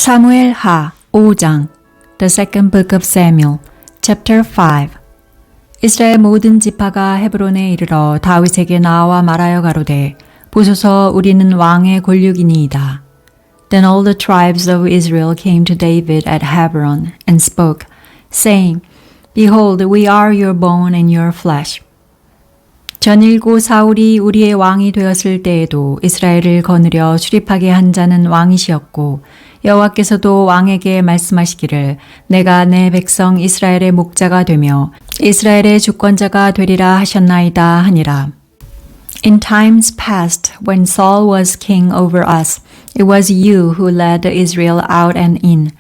사무엘하 5장 The Second Book of Samuel Chapter 5 이스라엘 모든 지파가 헤브론에 이르러 다윗에게 나와 말하여 가로되 보소서 우리는 왕의 권력이니이다. Then all the tribes of Israel came to David at Hebron and spoke, saying, Behold, we are your bone and your flesh. 전일고 사울이 우리의 왕이 되었을 때에도 이스라엘을 거느려 출입하게 한 자는 왕이시었고 여호와께서도 왕에게 말씀하시기를 내가 내 백성 이스라엘의 목자가 되며 이스라엘의 주권자가 되리라 하셨나이다 하니라. In times past, when Saul was king over us, it was you who led Israel out and in.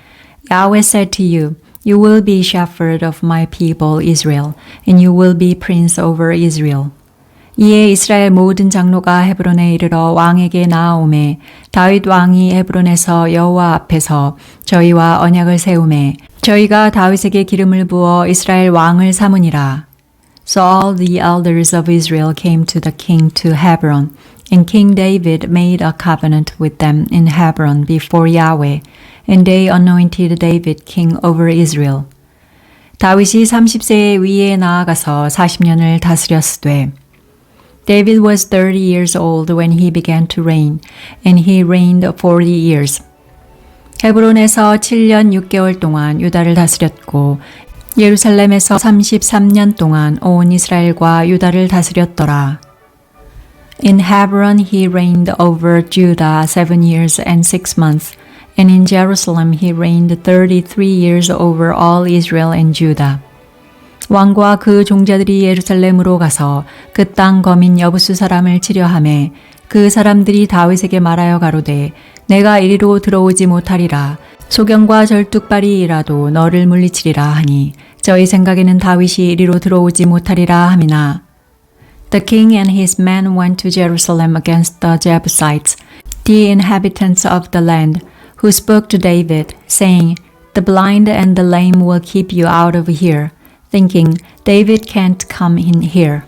Yahweh said to you, You will be shepherd of my people Israel, and you will be prince over Israel. 이에 이스라엘 모든 장로가 헤브론에 이르러 왕에게 나아오매 다윗 왕이 헤브론에서 여호와 앞에서 저희와 언약을 세우매 저희가 다윗에게 기름을 부어 이스라엘 왕을 삼으니라. So all the elders of Israel came to the king to Hebron, and King David made a covenant with them in Hebron before Yahweh, and they anointed David king over Israel. 다윗이 30세의 위에 나아가서 40년을 다스렸으되 David was 30 years old when he began to reign, and he reigned 40 years. 헤브론에서 7년 6개월 동안 유다를 다스렸고 예루살렘에서 33년 동안 온 이스라엘과 유다를 다스렸더라. In Hebron he reigned over Judah 7 years and 6 months, and in Jerusalem he reigned 33 years over all Israel and Judah. 왕과 그 종자들이 예루살렘으로 가서 그 땅 거민 여부수 사람을 치려하매 그 사람들이 다윗에게 말하여 가로되 내가 이리로 들어오지 못하리라. 소경과 절뚝발이라도 너를 물리치리라 하니 저희 생각에는 다윗이 이리로 들어오지 못하리라 함이나. The king and his men went to Jerusalem against the Jebusites, the inhabitants of the land, who spoke to David, saying, The blind and the lame will keep you out of here. thinking, David can't come in here.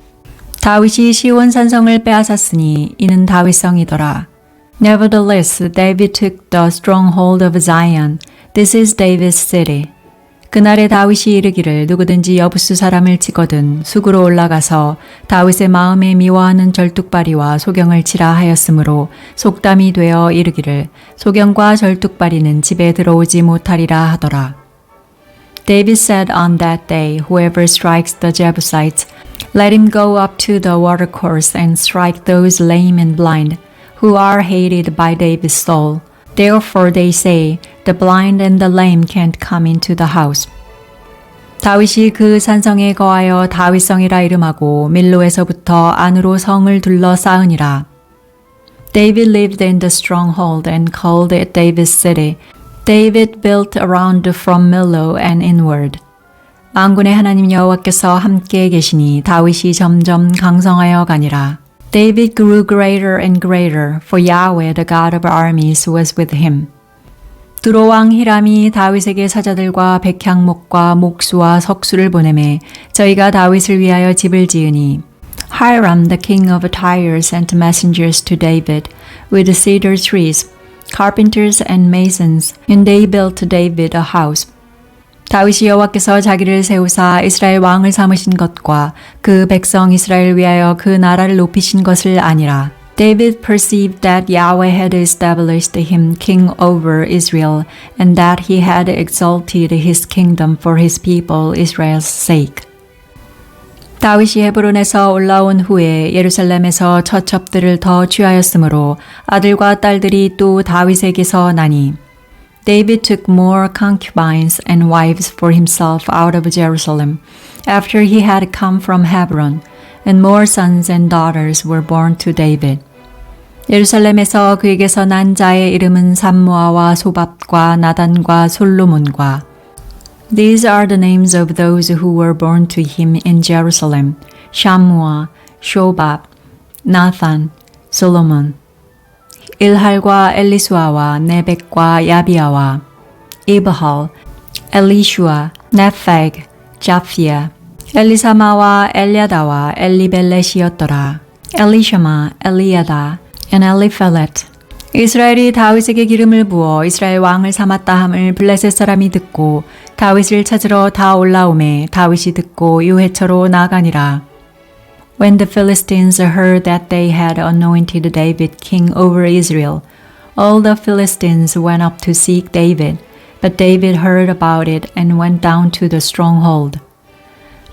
다윗이 시온 산성을 빼앗았으니 이는 다윗성이더라. Nevertheless, David took the stronghold of Zion. This is David's city. 그날에 다윗이 이르기를 누구든지 여부수 사람을 치거든 수구로 올라가서 다윗의 마음에 미워하는 절뚝발이와 소경을 치라 하였으므로 속담이 되어 이르기를 소경과 절뚝발이는 집에 들어오지 못하리라 하더라. David said on that day, Whoever strikes the Jebusites, let him go up to the watercourse and strike those lame and blind, who are hated by David's soul. Therefore they say, The blind and the lame can't come into the house. 다윗이 그 산성에 거하여 다윗성이라 이름하고 밀로에서부터 안으로 성을 둘러 쌓으니라. David lived in the stronghold and called it David's city. David built around from Millo and inward. 만군의 하나님 여호와께서 함께 계시니 다윗이 점점 강성하여 가니라. David grew greater and greater, for Yahweh, the God of armies, was with him. 두로 왕 히람이 다윗에게 사자들과 백향목과 목수와 석수를 보내매 저희가 다윗을 위하여 집을 지으니 Hiram, the king of Tyre, sent messengers to David with cedar trees, carpenters and masons, and they built David a house. 다윗이 여호와께서 자기를 세우사 이스라엘 왕을 삼으신 것과 그 백성 이스라엘 위하여 그 나라를 높이신 것을 아니라. David perceived that Yahweh had established him king over Israel, and that he had exalted his kingdom for his people Israel's sake. 다윗이 헤브론에서 올라온 후에 예루살렘에서 처첩들을 더 취하였으므로 아들과 딸들이 또 다윗에게서 나니 David took more concubines and wives for himself out of Jerusalem after he had come from Hebron, and more sons and daughters were born to David. 예루살렘에서 그에게서 난 자의 이름은 삼무아와 소밥과 나단과 솔로몬과 These are the names of those who were born to him in Jerusalem, Shammua, Shobab, Nathan, Solomon. 일할과 엘리수아와 네벡과 야비아와 이브할, 엘리슈아, 네팩, 자피아, 엘리사마와 엘야다와 엘리벨렛이었더라. 엘리샤마, 엘리야다, and Eliphelet. 이스라엘이 다윗에게 기름을 부어 이스라엘 왕을 삼았다 함을 블레셋 사람이 듣고 다윗을 찾으러 다 올라오매 다윗이 듣고 유해처로 나가니라. When the Philistines heard that they had anointed David king over Israel, all the Philistines went up to seek David, but David heard about it and went down to the stronghold.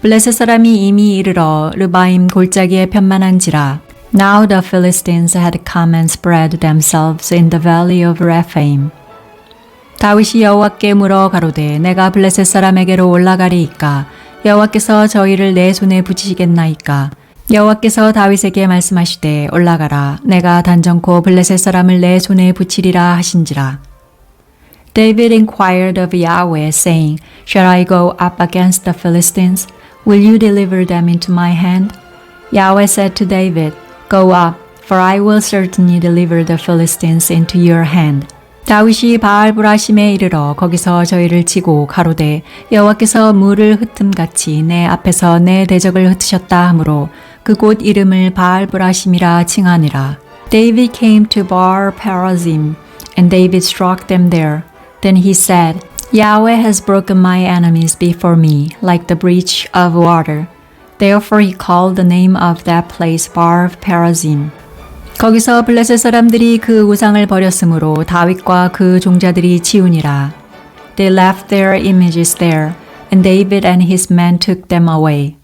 블레셋 사람이 이미 이르러 르바임 골짜기에 편만한지라. Now the Philistines had come and spread themselves in the valley of Rephaim. 다윗이 여호와께 물어 가로되 내가 블레셋 사람에게로 올라가리이까 여호와께서 저희를 내 손에 붙이시겠나이까. 여호와께서 다윗에게 말씀하시되 올라가라 내가 단정코 블레셋 사람을 내 손에 붙이리라 하신지라. David inquired of Yahweh, saying, Shall I go up against the Philistines? Will you deliver them into my hand? Yahweh said to David, Go up, for I will certainly deliver the Philistines into your hand. 다윗이 바알브라심에 이르러 거기서 저희를 치고 가로되 여호와께서 물을 흩음같이 내 앞에서 내 대적을 흩으셨다 하므로 그곳 이름을 바알브라심이라 칭하니라. David came to Baal Perazim, and David struck them there. Then he said, Yahweh has broken my enemies before me, like the breach of water. Therefore he called the name of that place Baal Perazim. 거기서 블레셋 사람들이 그 우상을 버렸으므로 다윗과 그 종자들이 치우니라. They left their images there, and David and his men took them away.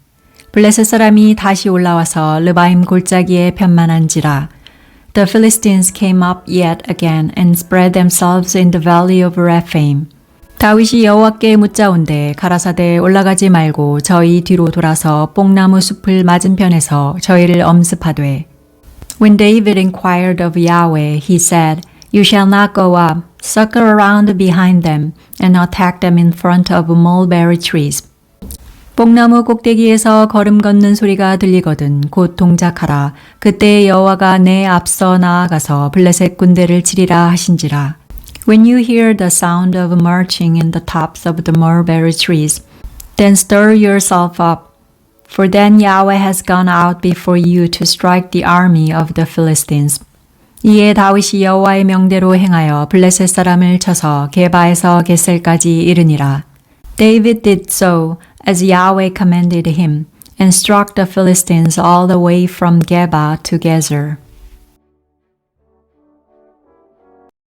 블레셋 사람이 다시 올라와서 르바임 골짜기에 편만한지라. The Philistines came up yet again and spread themselves in the valley of Rephaim. 다윗이 여호와께 묻자온데 가라사대 올라가지 말고 저희 뒤로 돌아서 뽕나무 숲을 맞은편에서 저희를 엄습하되. When David inquired of Yahweh, he said, You shall not go up, circle around behind them, and attack them in front of mulberry trees. 뽕나무 꼭대기에서 걸음 걷는 소리가 들리거든 곧 동작하라. 그때 여호와가 내 앞서 나아가서 블레셋 군대를 치리라 하신지라. When you hear the sound of marching in the tops of the mulberry trees, then stir yourself up, for then Yahweh has gone out before you to strike the army of the Philistines. 이에 다윗이 여호와의 명대로 행하여 블레셋 사람을 쳐서 게바에서 겟셀까지 이르니라. David did so as Yahweh commanded him, and struck the Philistines all the way from Geba to Gezer.